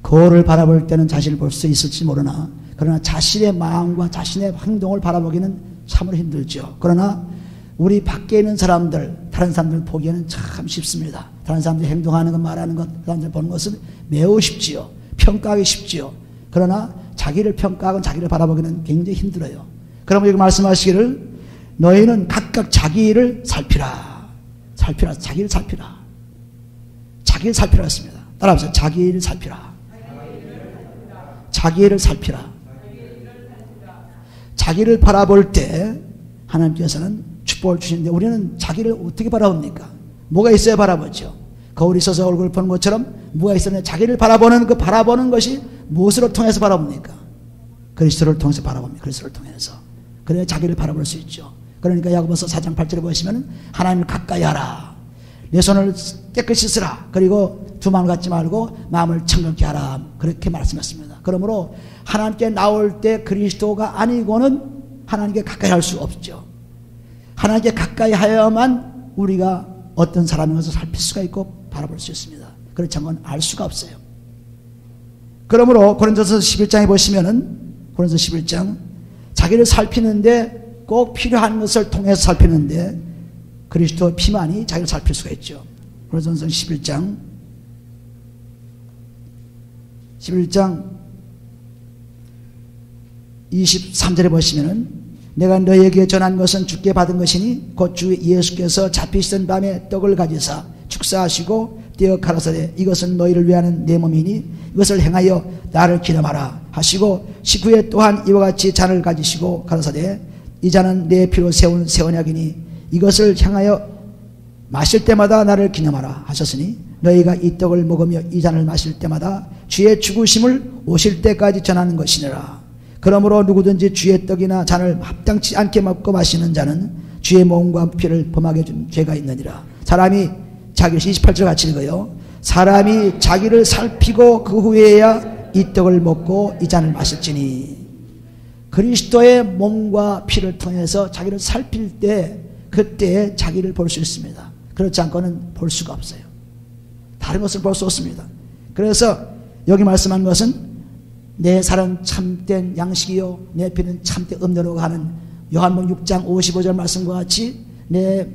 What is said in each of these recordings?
거울을 바라볼 때는 자신을 볼 수 있을지 모르나 그러나 자신의 마음과 자신의 행동을 바라보기는 참으로 힘들죠. 그러나 우리 밖에 있는 사람들, 다른 사람들 보기에는 참 쉽습니다. 다른 사람들이 행동하는 것, 말하는 것, 사람들 보는 것은 매우 쉽지요. 평가하기 쉽지요. 그러나 자기를 평가하고 자기를 바라보기는 굉장히 힘들어요. 그러면 여기 말씀하시기를 너희는 각각 자기를 살피라. 살피라. 자기를 살피라. 자기를 살피라 했습니다. 따라하세요. 자기를 살피라. 자기를 살피라. 자기를 바라볼 때 하나님께서는 축복을 주시는데 우리는 자기를 어떻게 바라봅니까? 뭐가 있어야 바라보죠? 거울이 있어서 얼굴을 보는 것처럼 뭐가 있어야 자기를 바라보는 그 바라보는 것이 무엇으로 통해서 바라봅니까? 그리스도를 통해서 바라봅니다. 그리스도를 통해서. 그래야 자기를 바라볼 수 있죠. 그러니까 야고보서 4장 8절에 보시면 하나님을 가까이 하라. 내 손을 깨끗이 쓰라. 그리고 두만 갖지 말고 마음을 청결케 하라. 그렇게 말씀했습니다. 그러므로 하나님께 나올 때 그리스도가 아니고는 하나님께 가까이 할 수 없죠. 하나님께 가까이 하여야만 우리가 어떤 사람인 것을 살필 수가 있고 바라볼 수 있습니다. 그렇지 않고는 알 수가 없어요. 그러므로 고린도서 11장에 보시면은 고린도서 11장 자기를 살피는데 꼭 필요한 것을 통해서 살피는데 그리스도의 피만이 자기를 살필 수가 있죠. 고린도서 11장 23절에 보시면은 내가 너희에게 전한 것은 주께 받은 것이니 곧 주 예수께서 잡히시던 밤에 떡을 가지사 축사하시고 떼어 가라사대 이것은 너희를 위하는 내 몸이니 이것을 행하여 나를 기념하라 하시고 식후에 또한 이와 같이 잔을 가지시고 가라사대 이 잔은 내 피로 세운 새 언약이니 이것을 향하여 마실 때마다 나를 기념하라 하셨으니 너희가 이 떡을 먹으며 이 잔을 마실 때마다 주의 죽으심을 오실 때까지 전하는 것이니라. 그러므로 누구든지 주의 떡이나 잔을 합당치 않게 먹고 마시는 자는 주의 몸과 피를 범하게 준 죄가 있느니라. 사람이 자기 28절 같이 읽어요. 사람이 자기를 살피고 그 후에야 이 떡을 먹고 이 잔을 마실지니. 그리스도의 몸과 피를 통해서 자기를 살필 때 그때 자기를 볼 수 있습니다. 그렇지 않고는 볼 수가 없어요. 다른 것을 볼 수 없습니다. 그래서 여기 말씀한 것은 내 살은 참된 양식이요 내 피는 참된 음료로 하는 요한복음 6장 55절 말씀과 같이 내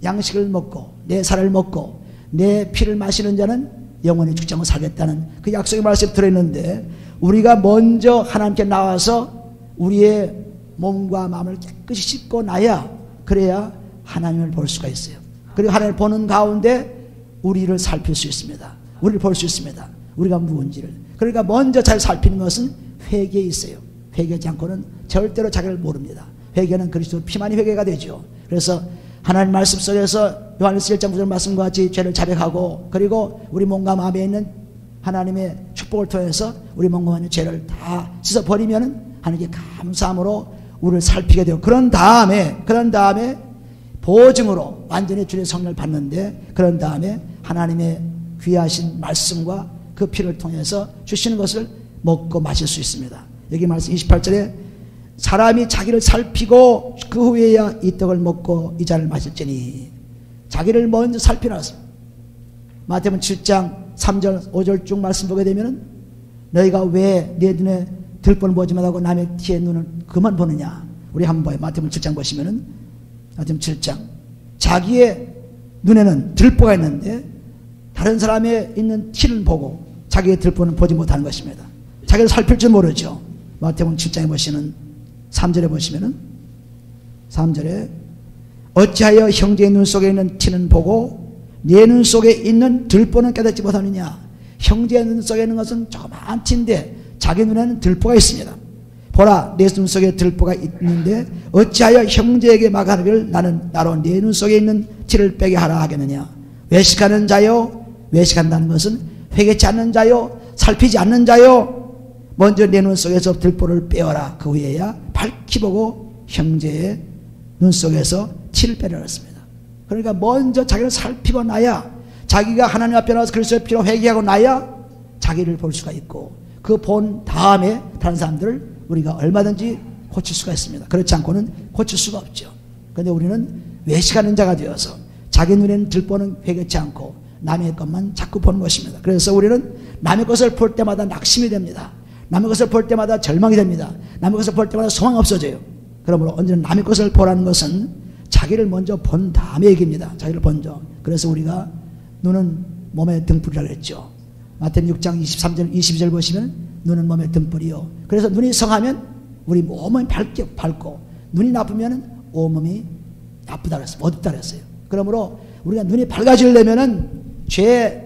양식을 먹고 내 살을 먹고 내 피를 마시는 자는 영원히 죽지 않고 살겠다는 그 약속의 말씀이 들어있는데 우리가 먼저 하나님께 나와서 우리의 몸과 마음을 깨끗이 씻고 나야 그래야 하나님을 볼 수가 있어요. 그리고 하나님을 보는 가운데 우리를 살필 수 있습니다. 우리를 볼 수 있습니다. 우리가 누군지를. 그러니까 먼저 잘 살피는 것은 회개에 있어요. 회개하지 않고는 절대로 자기를 모릅니다. 회개는 그리스도 피만이 회개가 되죠. 그래서 하나님 말씀 속에서 요한일서 1장 9절 말씀과 같이 죄를 자백하고 그리고 우리 몸과 마음에 있는 하나님의 축복을 통해서 우리 몸과 마음의 죄를 다 씻어버리면은 하나님께 감사함으로 우리를 살피게 되고 그런 다음에 보증으로 완전히 주의 성령을 받는데 그런 다음에 하나님의 귀하신 말씀과 그 피를 통해서 주시는 것을 먹고 마실 수 있습니다. 여기 말씀 28절에 사람이 자기를 살피고 그 후에야 이 떡을 먹고 이 잔을 마실지니 자기를 먼저 살피라. 마태복음 7장 3절 5절 쭉 말씀 보게 되면 너희가 왜 내 눈에 들보는 보지 못하고 남의 티에 눈을 그만 보느냐. 우리 한번 봐요. 마태복음 7장 보시면은 마태복음 7장 자기의 눈에는 들보가 있는데 다른 사람의 있는 티를 보고 자기의 들보는 보지 못하는 것입니다. 자기를 살필 줄 모르죠. 마태복음 7장에 보시는 3절에 보시면은 3절에 어찌하여 형제의 눈 속에 있는 티는 보고 내 눈 속에 있는 들보는 깨닫지 못하느냐. 형제의 눈 속에 있는 것은 조그만 티인데 자기 눈에는 들보가 있습니다. 보라 내 눈 속에 들보가 있는데 어찌하여 형제에게 말하기를 나는 나로 내 눈 속에 있는 티를 빼게 하라 하겠느냐. 외식하는 자요. 외식한다는 것은 회개치 않는 자요. 살피지 않는 자요. 먼저 내 눈 속에서 들보를 빼어라. 그 후에야 밝히 보고 형제의 눈 속에서 티를 빼라 했습니다. 그러니까 먼저 자기를 살피고 나야 자기가 하나님 앞에 나와서 그리스도의 피로 회개하고 나야 자기를 볼 수가 있고 그 본 다음에 다른 사람들을 우리가 얼마든지 고칠 수가 있습니다. 그렇지 않고는 고칠 수가 없죠. 그런데 우리는 외식하는 자가 되어서 자기 눈에는 들보는 회개치 않고 남의 것만 자꾸 보는 것입니다. 그래서 우리는 남의 것을 볼 때마다 낙심이 됩니다. 남의 것을 볼 때마다 절망이 됩니다. 남의 것을 볼 때마다 소망이 없어져요. 그러므로 언제나 남의 것을 보라는 것은 자기를 먼저 본 다음에 얘기입니다. 자기를 먼저. 그래서 우리가 눈은 몸의 등불이라고 했죠. 마태복음 6장 23절 22절 보시면 눈은 몸의 등불이요. 그래서 눈이 성하면 우리 몸은 밝고 눈이 나쁘면 온몸이 나쁘다 그랬어요. 어둡다 그랬어요. 그러므로 우리가 눈이 밝아지려면은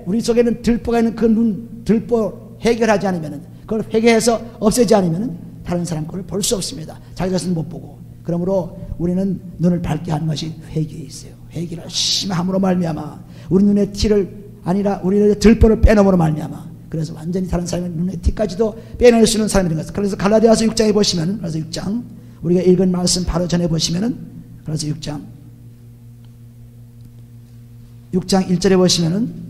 우리 속에는 들보가 있는 그 눈 들보 해결하지 않으면은, 그걸 회개해서 없애지 않으면은 다른 사람 거를 볼 수 없습니다. 자기 자신을 못 보고. 그러므로 우리는 눈을 밝게 하는 것이 회개에 있어요. 회개를 열심히 함으로 말미암아 우리 눈의 티를 아니라 우리의 들보를 빼놓음으로 말미암아, 그래서 완전히 다른 사람의 눈의 티까지도 빼낼 수 있는 사람이 된 것입니다. 그래서 갈라디아서 6장에 보시면, 그래서 6장 우리가 읽은 말씀 바로 전에 보시면은, 그래서 6장 1절에 보시면은,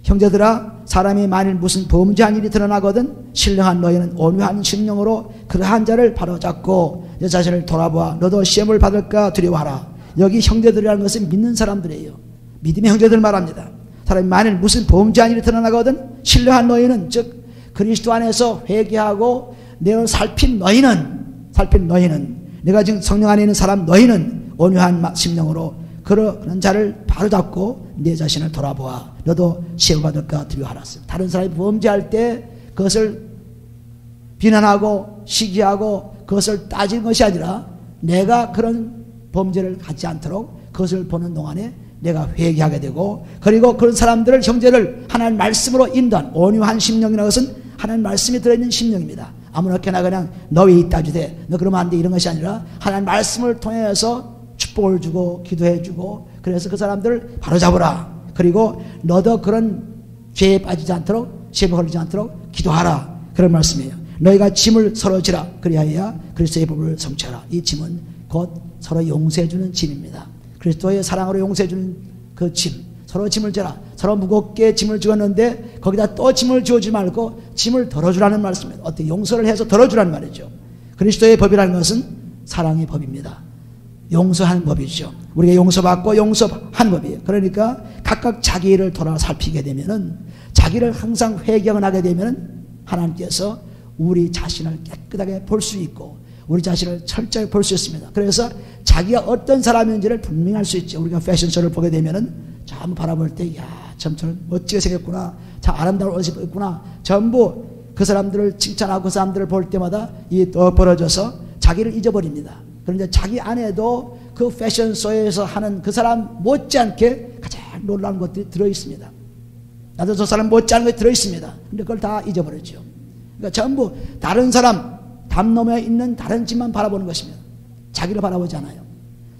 형제들아 사람이 만일 무슨 범죄한 일이 드러나거든 신령한 너희는 온유한 심령으로 그러한 자를 바로잡고 내 자신을 돌아보아 너도 시험을 받을까 두려워하라. 여기 형제들이라는 것은 믿는 사람들이에요. 믿음의 형제들 말합니다. 사람이 만일 무슨 범죄한 일이 드러나거든 신령한 너희는, 즉 그리스도 안에서 회개하고 내가 살핀 너희는 내가 지금 성령 안에 있는 사람 너희는 온유한 심령으로 그런 자를 바로잡고 내 자신을 돌아보아 너도 시험 받을까 두려워하라. 다른 사람이 범죄할 때 그것을 비난하고 시기하고 그것을 따지는 것이 아니라 내가 그런 범죄를 갖지 않도록 그것을 보는 동안에 내가 회개하게 되고, 그리고 그런 사람들을, 형제를 하나님 말씀으로 인도한 온유한 심령이라는 것은 하나님 말씀이 들어있는 심령입니다. 아무렇게나 그냥 너 왜 이따 주대, 너 그러면 안 돼, 이런 것이 아니라 하나님 말씀을 통해서 축복을 주고 기도해 주고, 그래서 그 사람들을 바로잡으라. 그리고 너도 그런 죄에 빠지지 않도록, 시험에 걸리지 않도록 기도하라. 그런 말씀이에요. 너희가 짐을 서로 지라. 그리하여 그리스도의 법을 성취하라. 이 짐은 곧 서로 용서해 주는 짐입니다. 그리스도의 사랑으로 용서해 주는 그 짐, 서로 짐을 져라. 서로 무겁게 짐을 지었는데 거기다 또 짐을 지어주지 말고 짐을 덜어주라는 말씀입니다. 어떻게 용서를 해서 덜어주라는 말이죠. 그리스도의 법이라는 것은 사랑의 법입니다. 용서하는 법이죠. 우리가 용서받고 용서하는 법이에요. 그러니까 각각 자기 일을 돌아 살피게 되면은, 자기를 항상 회개하게 되면은 하나님께서 우리 자신을 깨끗하게 볼 수 있고 우리 자신을 철저히 볼 수 있습니다. 그래서 자기가 어떤 사람인지를 분명히 알 수 있죠. 우리가 패션쇼를 보게 되면은 전부 바라볼 때, 야, 참 멋지게 생겼구나, 참 아름다운 옷을 입었구나, 전부 그 사람들을 칭찬하고 그 사람들을 볼 때마다 이 또 벌어져서 자기를 잊어버립니다. 그런데 자기 안에도 그 패션쇼에서 하는 그 사람 못지않게 가장 놀라운 것들이 들어있습니다. 나도 저 사람 못지않은 것이 들어있습니다. 근데 그걸 다 잊어버렸죠. 그러니까 전부 다른 사람 담 너머에 있는 다른 집만 바라보는 것입니다. 자기를 바라보지 않아요.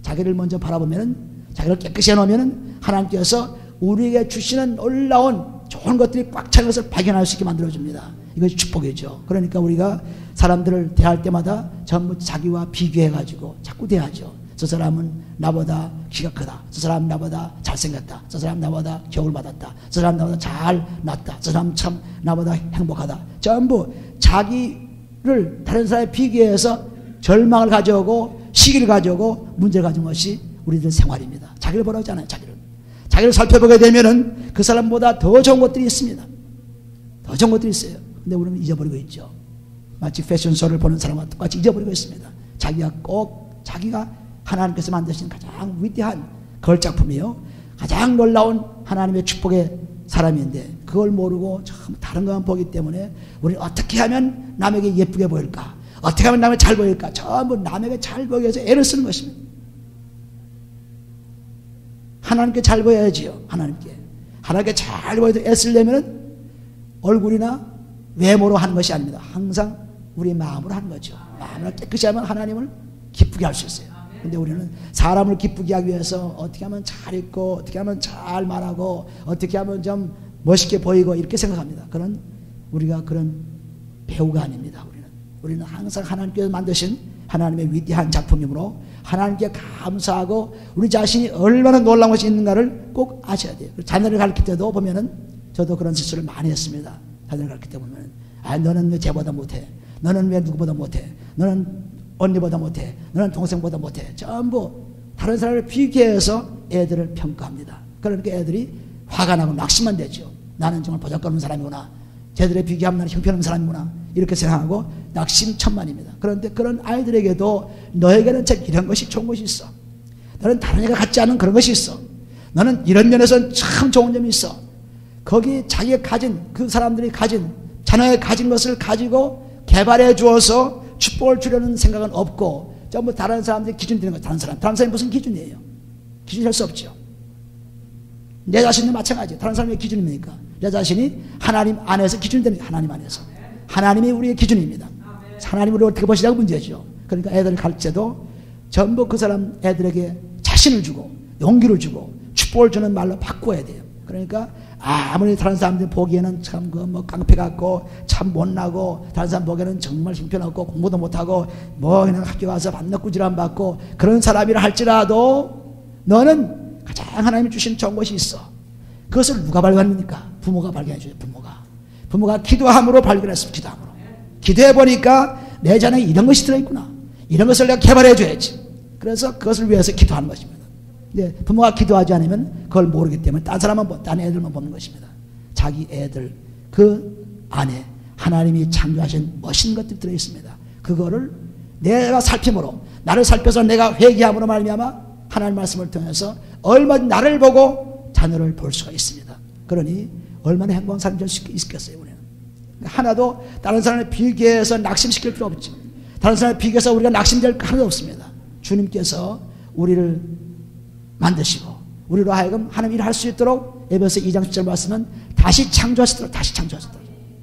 자기를 먼저 바라보면은, 자기를 깨끗이 해놓으면은 하나님께서 우리에게 주시는 놀라운 좋은 것들이 꽉 찬 것을 발견할 수 있게 만들어줍니다. 이것이 축복이죠. 그러니까 우리가 사람들을 대할 때마다 전부 자기와 비교해가지고 자꾸 대하죠. 저 사람은 나보다 키가 크다, 저 사람 나보다 잘생겼다, 저 사람 나보다 교훈을 받았다, 저 사람 나보다 잘 났다, 저 사람 참 나보다 행복하다. 전부 자기를 다른 사람에 비교해서 절망을 가져오고 시기를 가져오고 문제를 가진 것이 우리들 생활입니다. 자기를 보라고 하잖아요. 자기를 살펴보게 되면은 그 사람보다 더 좋은 것들이 있습니다. 더 좋은 것들이 있어요. 근데 우리는 잊어버리고 있죠. 마치 패션쇼를 보는 사람과 똑같이 잊어버리고 있습니다. 자기가 하나님께서 만드신 가장 위대한 걸작품이요, 가장 놀라운 하나님의 축복의 사람인데 그걸 모르고 참 다른 것만 보기 때문에 우리는 어떻게 하면 남에게 예쁘게 보일까, 어떻게 하면 남에게 잘 보일까, 전부 남에게 잘 보이기 위해서 애를 쓰는 것입니다. 하나님께 잘 보여야지요. 하나님께 잘 보여서 애쓰려면 얼굴이나 외모로 하는 것이 아닙니다. 항상 우리 마음으로 하는 거죠. 마음을 깨끗이 하면 하나님을 기쁘게 할 수 있어요. 근데 우리는 사람을 기쁘게 하기 위해서 어떻게 하면 잘 입고, 어떻게 하면 잘 말하고, 어떻게 하면 좀 멋있게 보이고 이렇게 생각합니다. 우리가 그런 배우가 아닙니다. 우리는 항상 하나님께서 만드신 하나님의 위대한 작품이므로 하나님께 감사하고 우리 자신이 얼마나 놀라운 것이 있는가를 꼭 아셔야 돼요. 자녀를 가르칠 때도 보면은, 저도 그런 실수를 많이 했습니다. 자녀를 가르칠 때 보면은, 너는 왜 쟤보다 못해? 너는 왜 누구보다 못해? 너는 언니보다 못해? 너는 동생보다 못해? 전부 다른 사람을 비교해서 애들을 평가합니다. 그러니까 애들이 화가 나고 낙심만 되죠. 나는 정말 보잘것없는 사람이구나. 쟤들에 비교하면 나는 형편없는 사람이구나. 이렇게 생각하고 낙심천만입니다. 그런데 그런 아이들에게도 너에게는 이런 것이 좋은 것이 있어. 너는 다른 애가 갖지 않은 그런 것이 있어. 너는 이런 면에서는 참 좋은 점이 있어. 거기 자기가 가진, 그 사람들이 가진, 자녀가 가진 것을 가지고 개발해 주어서 축복을 주려는 생각은 없고 전부 다른 사람들이 기준 되는 거예요. 다른 사람이 무슨 기준이에요? 기준할 수 없죠. 내 자신도 마찬가지예요. 다른 사람의 기준이 뭡니까? 내 자신이 하나님 안에서 기준이 되는 거예요. 하나님 안에서. 하나님이 우리의 기준입니다. 하나님이 우리를 어떻게 보시냐고 문제죠. 그러니까 애들을 가르칠 때도 전부 그 사람 애들에게 자신을 주고 용기를 주고 축복을 주는 말로 바꿔야 돼요. 그러니까 아무리 다른 사람들 보기에는 참 그 뭐 깡패 같고 참 못나고 다른 사람 보기에는 정말 형편없고 공부도 못하고 뭐 그냥 학교 가서 밤낮 꾸지람 받고 그런 사람이라 할지라도 너는 가장 하나님이 주신 좋은 것이 있어. 그것을 누가 발견합니까? 부모가 발견해 줘요. 부모가 기도함으로 발견했습니다. 기도함으로. 기도해 보니까 내 자녀에 이런 것이 들어있구나. 이런 것을 내가 개발해 줘야지. 그래서 그것을 위해서 기도하는 것입니다. 근데 부모가 기도하지 않으면 그걸 모르기 때문에 딴 애들만 보는 것입니다. 자기 애들 그 안에 하나님이 창조하신 멋있는 것들이 들어있습니다. 그거를 내가 살핌으로 나를 살펴서 내가 회개함으로 말미암아 하나님 말씀을 통해서 얼마든지 나를 보고 자녀를 볼 수가 있습니다. 그러니 얼마나 행복한 삶이 될 수 있겠어요. 우리는 하나도 다른 사람에 비교해서 낙심시킬 필요 없죠. 다른 사람에 비교해서 우리가 낙심될 거 하나도 없습니다. 주님께서 우리를 만드시고 우리로 하여금 하나님 일을 할 수 있도록 에베소 2장 10절 말씀은 다시 창조하시도록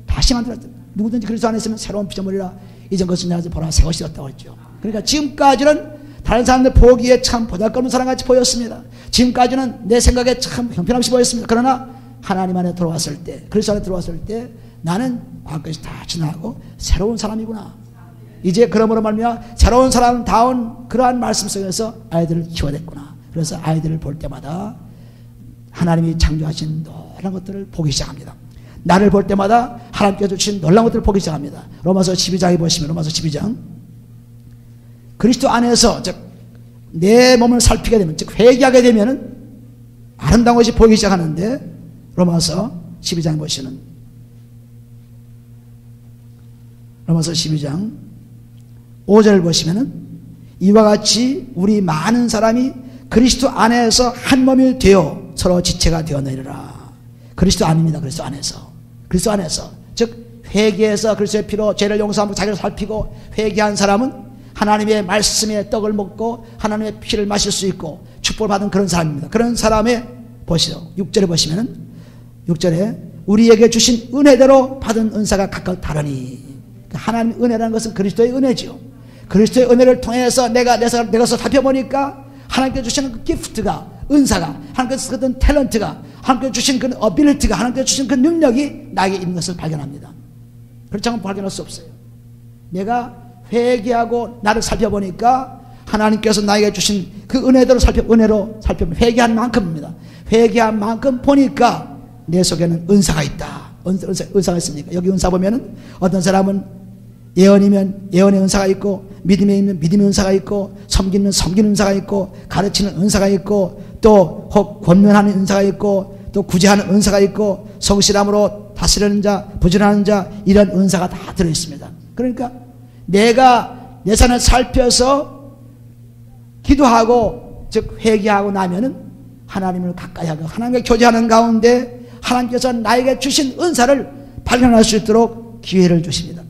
다시 만들었다. 누구든지 그리스도 안에 있으면 새로운 피조물이라 이전 것은 나지 보라 새 것이 되었다고 했죠. 그러니까 지금까지는 다른 사람들 보기에 참 보잘것없는 사람같이 보였습니다. 지금까지는 내 생각에 참 형편없이 보였습니다. 그러나 하나님 안에 들어왔을 때 그리스도 안에 들어왔을 때 나는 과거에서 다 지나고 새로운 사람이구나. 이제 그러므로 말미암아 새로운 사람다운 그러한 말씀 속에서 아이들을 키워냈구나. 그래서 아이들을 볼 때마다 하나님이 창조하신 놀라운 것들을 보기 시작합니다. 나를 볼 때마다 하나님께서 주신 놀라운 것들을 보기 시작합니다. 로마서 12장에 보시면 로마서 12장 그리스도 안에서 즉 내 몸을 살피게 되면 즉 회개하게 되면 아름다운 것이 보이기 시작하는데 로마서 12장에 보시면 로마서 12장 5절을 보시면 이와 같이 우리 많은 사람이 그리스도 안에서 한 몸이 되어 서로 지체가 되었느니라. 그리스도 안입니다. 그리스도 안에서 즉 회개해서 그리스도의 피로 죄를 용서하고 자기를 살피고 회개한 사람은 하나님의 말씀의 떡을 먹고 하나님의 피를 마실 수 있고 축복을 받은 그런 사람입니다. 그런 사람의 보시죠. 6절에 보시면은 6절에 우리에게 주신 은혜대로 받은 은사가 각각 다르니 하나님의 은혜라는 것은 그리스도의 은혜죠. 그리스도의 은혜를 통해서 내가 살펴보니까 하나님께 주시는 그 기프트가 은사가 하나님께서 주신 탤런트가 하나님께 주신 그 어빌리티가 하나님께 주신 그 능력이 나에게 있는 것을 발견합니다. 그렇지 않으면 발견할 수 없어요. 내가 회개하고 나를 살펴보니까 하나님께서 나에게 주신 그 은혜로 살펴보면 회개한 만큼입니다. 회개한 만큼 보니까 내 속에는 은사가 있다. 은사가 있습니까? 여기 은사 보면은 어떤 사람은 예언이면 예언의 은사가 있고 믿음이면 믿음의 은사가 있고 섬기면 섬기는 은사가 있고 가르치는 은사가 있고 또 혹 권면하는 은사가 있고 또 구제하는 은사가 있고 성실함으로 다스리는 자 부지런하는 자 이런 은사가 다 들어있습니다. 그러니까 내가 내 삶을 살펴서 기도하고 즉 회개하고 나면은 하나님을 가까이 하고 하나님과 교제하는 가운데 하나님께서 나에게 주신 은사를 발견할 수 있도록 기회를 주십니다.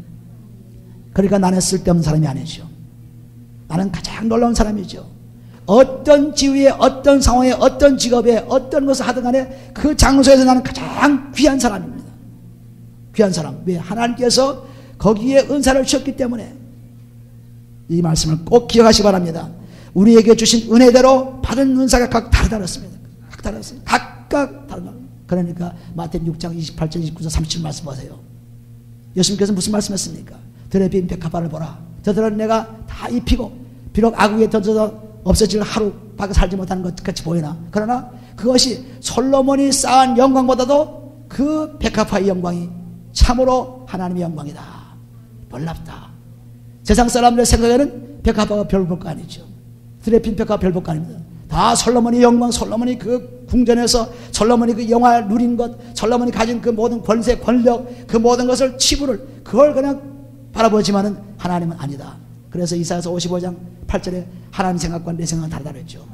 그러니까 나는 쓸데없는 사람이 아니죠. 나는 가장 놀라운 사람이죠. 어떤 지위에 어떤 상황에 어떤 직업에 어떤 것을 하든 간에 그 장소에서 나는 가장 귀한 사람입니다. 귀한 사람. 왜? 하나님께서 거기에 은사를 주셨기 때문에 이 말씀을 꼭 기억하시기 바랍니다. 우리에게 주신 은혜대로 받은 은사가 각각 다르다였습니다. 각각 다르다. 그러니까 마태복음 6장 28절 29절 37 말씀 보세요. 예수님께서 무슨 말씀했습니까? 들에 빈 백합화를 보라. 저들은 내가 다 입히고 비록 악우에 던져서 없어질 하루밖에 살지 못하는 것 같이 보이나 그러나 그것이 솔로몬이 쌓은 영광보다도 그 백합화의 영광이 참으로 하나님의 영광이다. 놀랍다. 세상 사람들의 생각에는 백합화가 별 볼 거 아니죠. 들에 핀 백합화 별 볼 거 아닙니다. 다 솔로몬의 영광, 솔로몬이 그 궁전에서 솔로몬이 그 영화 누린 것, 솔로몬이 가진 그 모든 권세, 권력, 그 모든 것을 치부를 그걸 그냥 바라보지만은 하나님은 아니다. 그래서 이사야서 55장 8절에 하나님 생각과 내 생각은 다르다 그랬죠.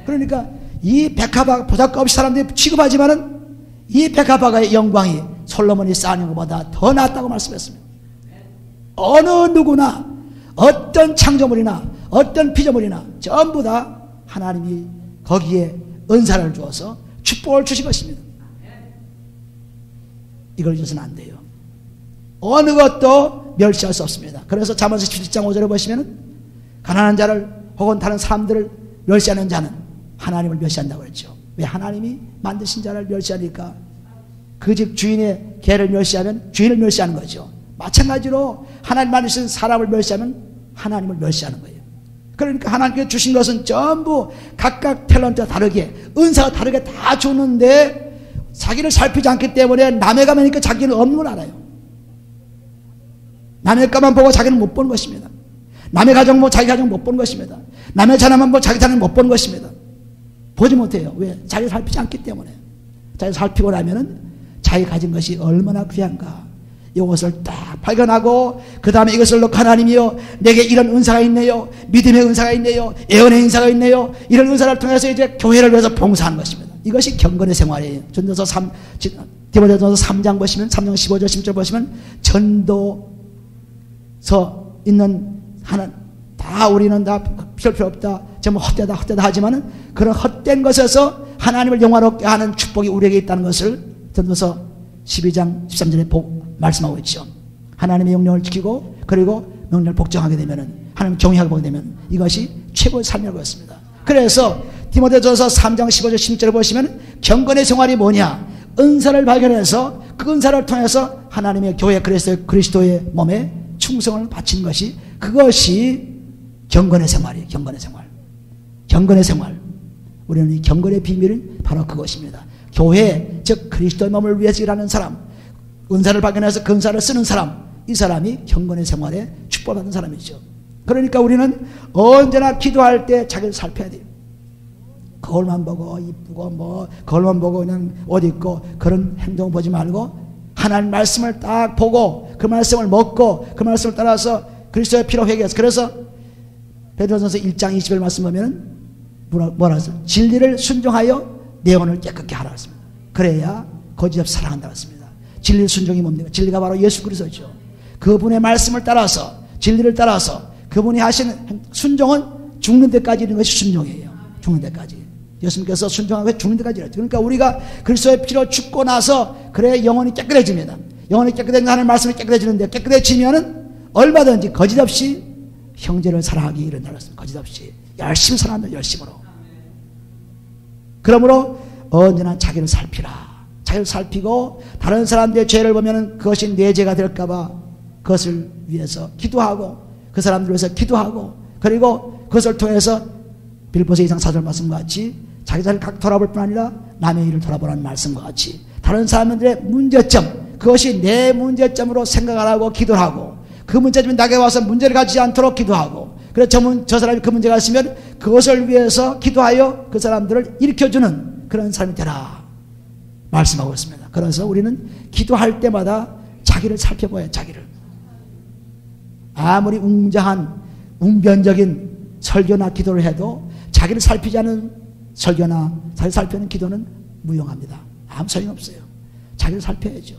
그러니까 이 백합화 보잘것 없이 사람들이 취급하지만은 이 백합화가의 영광이 솔로몬이 쌓는 것보다 더 낫다고 말씀했습니다. 어느 누구나 어떤 창조물이나 어떤 피조물이나 전부 다 하나님이 거기에 은사를 주어서 축복을 주신 것입니다. 이걸 잊어서는 안 돼요. 어느 것도 멸시할 수 없습니다. 그래서 잠언서 17장 5절에 보시면 가난한 자를 혹은 다른 사람들을 멸시하는 자는 하나님을 멸시한다고 그랬죠. 왜? 하나님이 만드신 자를 멸시하니까 그 집 주인의 개를 멸시하면 주인을 멸시하는 거죠. 마찬가지로 하나님 만드신 사람을 멸시하면 하나님을 멸시하는 거예요. 그러니까 하나님께 주신 것은 전부 각각 탤런트가 다르게 은사가 다르게 다 주는데 자기를 살피지 않기 때문에 남의 가면이니까 자기는 없는 걸 알아요. 남의 것만 보고 자기는 못 보는 것입니다. 남의 가정 보고 자기 가정 못 보는 것입니다. 남의 자녀만 보고 자기 자녀는 못 보는 것입니다. 보지 못해요. 왜? 자기를 살피지 않기 때문에. 자기를 살피고 나면은 자기 가진 것이 얼마나 귀한가 이것을 딱 발견하고 그 다음에 이것을 놓고 하나님이요 내게 이런 은사가 있네요, 믿음의 은사가 있네요, 예언의 은사가 있네요, 이런 은사를 통해서 이제 교회를 위해서 봉사하는 것입니다. 이것이 경건의 생활이에요. 디모데전서 3장 보시면 3장 15절 10절 보시면 전도서 있는 하는 다 우리는 다 필요 없다, 전부 헛되다 하지만은 그런 헛된 것에서 하나님을 영화롭게 하는 축복이 우리에게 있다는 것을 전도서 12장 13절에 말씀하고 있죠. 하나님의 명령을 지키고 그리고 명령을 복종하게 되면은 하나님 정의하게 보게 되면 이것이 최고의 삶이라고 했습니다. 그래서 디모데전서 3장 15절 16절을 보시면 경건의 생활이 뭐냐? 은사를 발견해서 그 은사를 통해서 하나님의 교회 그리스도의 몸에 충성을 바친 것이 그것이 경건의 생활이에요. 경건의 생활. 우리는 이 경건의 비밀은 바로 그것입니다. 교회 즉 그리스도의 몸을 위해서 일하는 사람, 은사를 발견해서 그 은사를 쓰는 사람, 이 사람이 경건의 생활에 축복받는 사람이죠. 그러니까 우리는 언제나 기도할 때 자기를 살펴야 돼요. 거울만 보고 이쁘고 거울만 보고 그냥 옷 입고 그런 행동 보지 말고 하나님 말씀을 딱 보고 그 말씀을 먹고 그 말씀을 따라서 그리스도의 피로 회개해서 그래서 베드로전서 1장 20절 말씀 보면은 뭐라 했어요? 진리를 순종하여 내 영혼을 깨끗게 하라 했습니다. 그래야 거짓 없이 사랑한다 했습니다. 진리 순종이 뭡니까? 진리가 바로 예수 그리스도죠. 그분의 말씀을 따라서 진리를 따라서 그분이 하시는 순종은 죽는 데까지 있는 것이 순종이에요. 죽는 데까지. 예수님께서 순종하고 죽는 데까지 이랬죠. 그러니까 우리가 그리스도의 피로 죽고 나서 그래 영혼이 깨끗해집니다. 영혼이 깨끗해지면 하나님의 말씀이 깨끗해지는데 깨끗해지면은 얼마든지 거짓 없이 형제를 사랑하기 이른다고 했습니다. 거짓 없이 열심히 사랑한다. 열심으로. 그러므로 언제나 자기를 살피라. 자기를 살피고 다른 사람들의 죄를 보면 그것이 내 죄가 될까봐 그것을 위해서 기도하고 그 사람들을 위해서 기도하고 그리고 그것을 통해서 빌보서 2장 4절 말씀과 같이 자기 자신을 각 돌아볼 뿐 아니라 남의 일을 돌아보라는 말씀과 같이 다른 사람들의 문제점 그것이 내 문제점으로 생각을 하고 기도를 하고 그 문제점이 나에게 와서 문제를 가지지 않도록 기도하고 그래서 저 사람이 그 문제가 있으면 그것을 위해서 기도하여 그 사람들을 일으켜주는 그런 사람이 되라 말씀하고 있습니다. 그래서 우리는 기도할 때마다 자기를 살펴봐야 자기를 아무리 웅장한 웅변적인 설교나 기도를 해도 자기를 살피지 않은 설교나 자기를 살피는 기도는 무용합니다. 아무 소용없어요. 자기를 살펴야죠.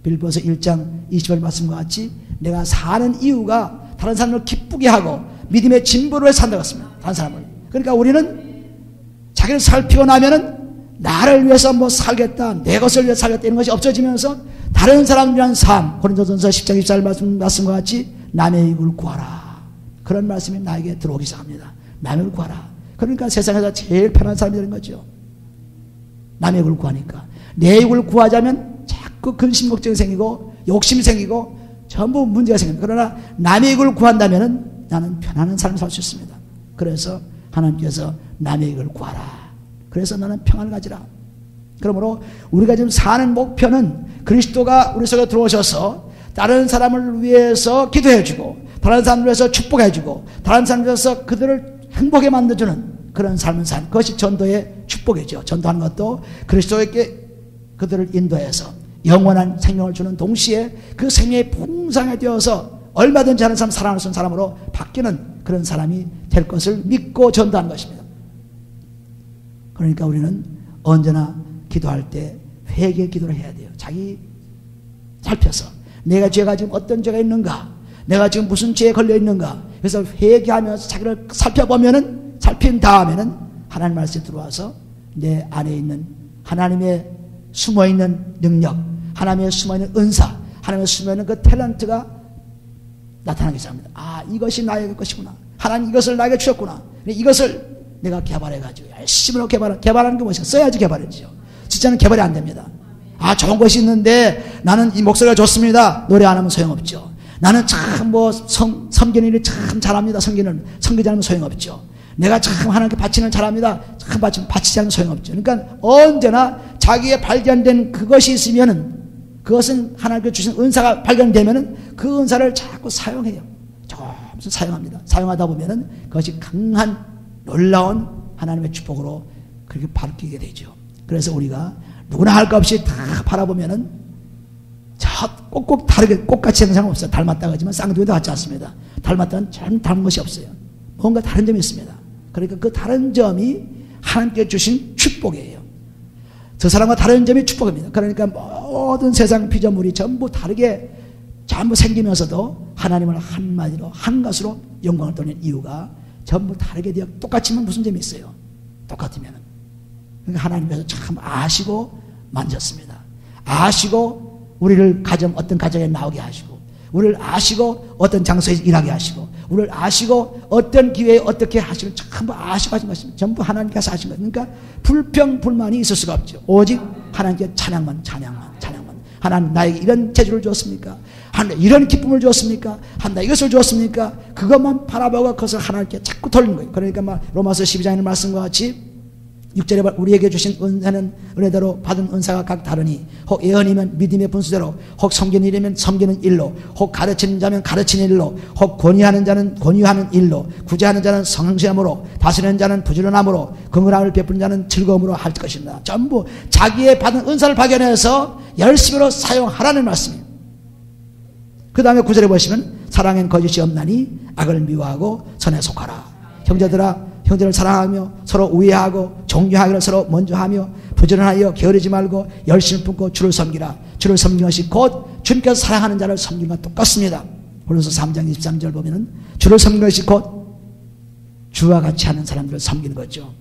빌보서 1장 20절 말씀과 같이 내가 사는 이유가 다른 사람을 기쁘게 하고 믿음의 진보로 해서 산다고 했습니다. 다른 사람을. 그러니까 우리는 자기를 살피고 나면은 나를 위해서 뭐 살겠다, 내 것을 위해서 살겠다 이런 것이 없어지면서 다른 사람을 위한 삶, 고린도전서 10장 24절 말씀과 같이 남의 이익을 구하라. 그런 말씀이 나에게 들어오기 시작합니다. 남의 이익을 구하라. 그러니까 세상에서 제일 편한 사람이 되는 거죠. 남의 이익을 구하니까. 내 이익을 구하자면 자꾸 근심 걱정이 생기고 욕심이 생기고 전부 문제가 생깁니다. 그러나 남의 이익을 구한다면 나는 편안한 삶을 살 수 있습니다. 그래서 하나님께서 남의 이익을 구하라. 그래서 너는 평안을 가지라. 그러므로 우리가 지금 사는 목표는 그리스도가 우리 속에 들어오셔서 다른 사람을 위해서 기도해주고 다른 사람을 위해서 축복해주고 다른 사람을 위해서 그들을 행복하게 만들어주는 그런 삶을 산 그것이 전도의 축복이죠. 전도하는 것도 그리스도에게 그들을 인도해서 영원한 생명을 주는 동시에 그 생명의 풍성하게 되어서 얼마든지 하는 사람, 사랑할 수 있는 사람으로 바뀌는 그런 사람이 될 것을 믿고 전도하는 것입니다. 그러니까 우리는 언제나 기도할 때 회개 기도를 해야 돼요. 자기 살펴서 내가 죄가 지금 어떤 죄가 있는가, 내가 지금 무슨 죄에 걸려 있는가, 그래서 회개하면서 자기를 살펴보면은, 살핀 다음에는 하나님 말씀에 들어와서 내 안에 있는 하나님의 숨어있는 능력, 하나님의 숨어있는 은사, 하나님의 숨어있는 그 탤런트가 나타나기 시작합니다. 아, 이것이 나의 것이구나. 하나님 이것을 나에게 주셨구나. 이것을 내가 개발해가지고 열심히 개발하는 게 무엇이야? 써야지 개발이죠. 진짜는 개발이 안 됩니다. 아, 좋은 것이 있는데 나는 이 목소리가 좋습니다. 노래 안 하면 소용없죠. 나는 참 섬기는 일이 참 잘합니다. 섬기지 않으면 소용없죠. 내가 참 하나님께 바치는 잘합니다. 참 바치지 않으면 소용없죠. 그러니까 언제나 자기의 발견된 그것이 있으면은, 그것은 하나님께 주신 은사가 발견되면은 그 은사를 자꾸 사용해요. 조금씩 사용합니다. 사용하다 보면은 그것이 강한 놀라운 하나님의 축복으로 그렇게 바뀌게 되죠. 그래서 우리가 누구나 할 것 없이 다 바라보면은 꼭꼭 다르게, 똑같이 하는 상관 없어요. 닮았다고 하지만 쌍둥이도 같지 않습니다. 닮았다는 참 다른 것이 없어요. 뭔가 다른 점이 있습니다. 그러니까 그 다른 점이 하나님께 주신 축복이에요. 저 사람과 다른 점이 축복입니다. 그러니까 모든 세상 피조물이 전부 다르게 전부 생기면서도 하나님을 한마디로 한 것으로 영광을 돌리는 이유가 전부 다르게 되어 똑같지만 무슨 점이 있어요? 똑같으면. 그러니까 하나님께서 참 아시고 만졌습니다. 아시고 우리를 어떤 가정에 나오게 하시고, 우리를 아시고 어떤 장소에서 일하게 하시고, 우리를 아시고 어떤 기회에 어떻게 하시면 전부 아시고 하신 것입니다. 전부 하나님께서 하신 것입니다. 그러니까 불평불만이 있을 수가 없죠. 오직 하나님께 찬양만. 하나님 나에게 이런 재주를 주었습니까? 하나님 이런 기쁨을 주었습니까? 하나님 이것을 주었습니까? 그것만 바라보고 그것을 하나님께 자꾸 돌리는 거예요. 그러니까 로마서 12장의 말씀과 같이 6절에 우리에게 주신 은혜는 은혜대로 받은 은사가 각 다르니, 혹 예언이면 믿음의 분수대로, 혹 섬기는 일이면 섬기는 일로, 혹 가르치는 자면 가르치는 일로, 혹 권위하는 자는 권위하는 일로, 구제하는 자는 성실함으로, 다스리는 자는 부지런함으로, 긍휼함을 베푸는 자는 즐거움으로 할 것입니다. 전부 자기의 받은 은사를 발견해서 열심히로 사용하라는 말씀이에요. 그 다음에 9절에 보시면 사랑엔 거짓이 없나니 악을 미워하고 선에 속하라. 형제를 사랑하며 서로 우애하고 존경하기를 서로 먼저 하며 부지런하여 게으르지 말고 열심히 품고 주를 섬기라. 주를 섬기는 것이 곧 주님께서 사랑하는 자를 섬기는 것과 똑같습니다. 그래서 3장 23절 보면은 주를 섬기는 것이 곧 주와 같이 하는 사람들을 섬기는 거죠.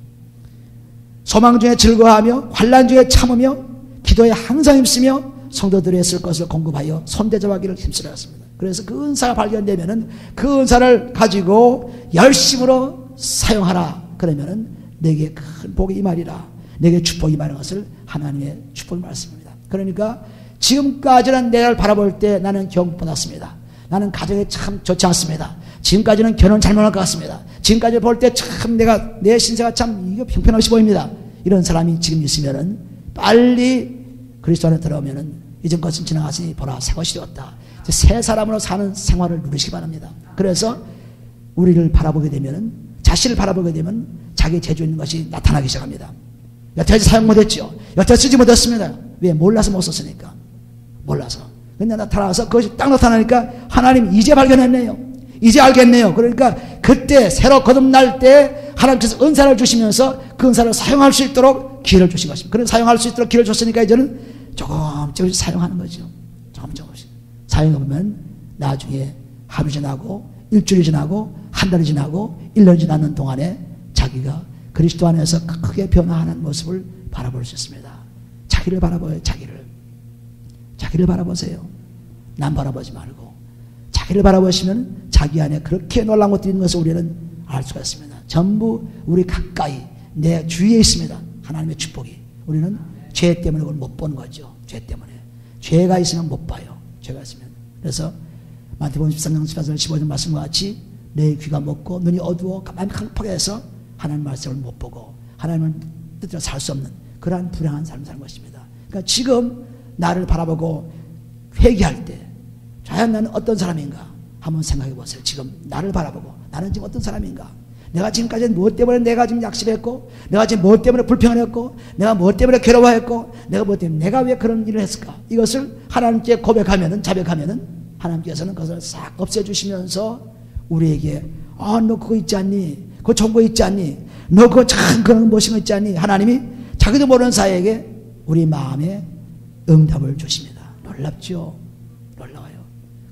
소망 중에 즐거워하며 환난 중에 참으며 기도에 항상 힘쓰며 성도들이 쓸 것을 공급하여 손대접하기를 힘쓰라 했습니다. 그래서 그 은사가 발견되면은 그 은사를 가지고 열심으로 사용하라. 그러면은 내게 큰 복이 임하리라. 내게 축복이 임하는 것을 하나님의 축복을 말씀입니다. 그러니까 지금까지는 내가 바라볼 때 나는 경고받았습니다. 나는 가정이 참 좋지 않습니다. 지금까지는 결혼 잘못할 것 같습니다. 지금까지 볼 때 참 내 신세가 참 이거 형편없이 보입니다. 이런 사람이 지금 있으면은 빨리 그리스도 안에 들어오면은 이전 것은 지나갔으니 보라 새 것이 되었다. 새 사람으로 사는 생활을 누리시기 바랍니다. 그래서 우리를 바라보게 되면은, 자신을 바라보게 되면 자기 재주 있는 것이 나타나기 시작합니다. 여태까지 사용 못했죠. 여태까지 쓰지 못했습니다. 왜? 몰라서 못 썼으니까. 몰라서. 근데 나타나서 그것이 딱 나타나니까 하나님 이제 발견했네요. 이제 알겠네요. 그러니까 그때 새로 거듭날 때 하나님께서 은사를 주시면서 그 은사를 사용할 수 있도록 기회를 주신 것입니다. 그래서 사용할 수 있도록 기회를 줬으니까 이제는 조금씩 사용하는 거죠. 조금씩. 사용해보면 나중에 하루 지나고 일주일이 지나고 한 달이 지나고 1년이 지나는 동안에 자기가 그리스도 안에서 크게 변화하는 모습을 바라볼 수 있습니다. 자기를 바라봐요. 자기를 바라보세요. 남 바라보지 말고 자기를 바라보시면 자기 안에 그렇게 놀라운 것들이 있는 것을 우리는 알 수가 있습니다. 전부 우리 가까이 내 주위에 있습니다. 하나님의 축복이. 우리는 죄 때문에 그걸 못 보는 거죠. 죄 때문에. 죄가 있으면 못 봐요. 죄가 있으면. 그래서 마태복음 13장 14절 15절 말씀과 같이 내 귀가 먹고 눈이 어두워 가만히 깜빡해서 하나님 말씀을 못 보고 하나님을 뜻대로 살 수 없는 그러한 불행한 삶을 사는 것입니다. 그러니까 지금 나를 바라보고 회개할 때 과연 나는 어떤 사람인가 한번 생각해 보세요. 지금 나를 바라보고 나는 지금 어떤 사람인가, 내가 지금까지 무엇 때문에 내가 지금 약실했고, 내가 지금 무엇 때문에 불평했고, 내가 무엇 때문에 괴로워했고, 내가 무엇 때문에 내가 왜 그런 일을 했을까? 이것을 하나님께 고백하면은, 자백하면은 하나님께서는 그것을 싹 없애주시면서 우리에게 너 그거 있지 않니? 그거 좋은 거 있지 않니? 너 그거 참 그런 멋진 거 있지 않니? 하나님이 자기도 모르는 사이에게 우리 마음에 응답을 주십니다. 놀랍죠? 놀라워요.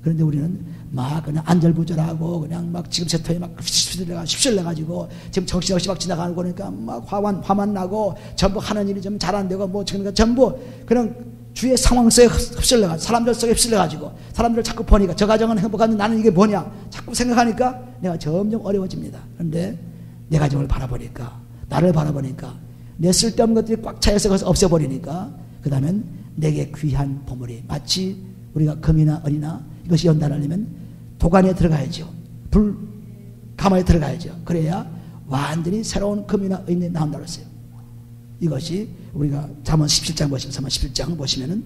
그런데 우리는 막 그냥 안절부절하고 그냥 막 지금 제 터에 막 휩쓸려가지고 지금 정신없이 막 지나가는 거니까 막 화만 나고 전부 하는 일이 좀 잘 안 되고 뭐 지금 전부 그냥 주의 상황 속에 휩쓸려가지고 사람들 속에 휩쓸려가지고 사람들을 자꾸 보니까 저 가정은 행복한데 나는 이게 뭐냐 자꾸 생각하니까 내가 점점 어려워집니다. 그런데 내 가정을 바라보니까 나를 바라보니까 내 쓸데없는 것들이 꽉 차여서 그것을 없애버리니까 그 다음엔 내게 귀한 보물이 마치 우리가 금이나 은이나 이것이 연단하려면 도관에 들어가야죠. 불가마에 들어가야죠. 그래야 완전히 새로운 금이나 은이 나온다고 했어요. 이것이 우리가 잠언 17장 보시면 잠언 17장 보시면은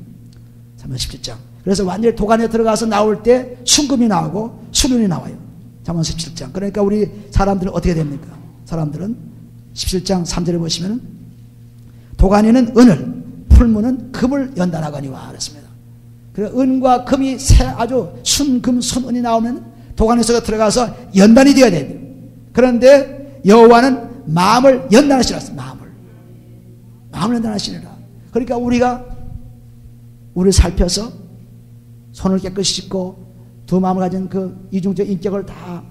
잠언 17장 그래서 완전히 도관에 들어가서 나올 때 순금이 나오고 순은이 나와요. 잠언 17장. 그러니까 우리 사람들은 어떻게 됩니까? 사람들은 17장 3절에 보시면은 도관에는 은을 풀무는 금을 연단하거니와 그랬습니다. 그 은과 금이 아주 순금 순은이 나오면 도관에 서 들어가서 연단이 되어야 돼요. 그런데 여호와는 마음을 연단하시라. 마음을 연단하시니라. 그러니까 우리를 살펴서 손을 깨끗이 씻고 두 마음을 가진 그 이중적 인격을 다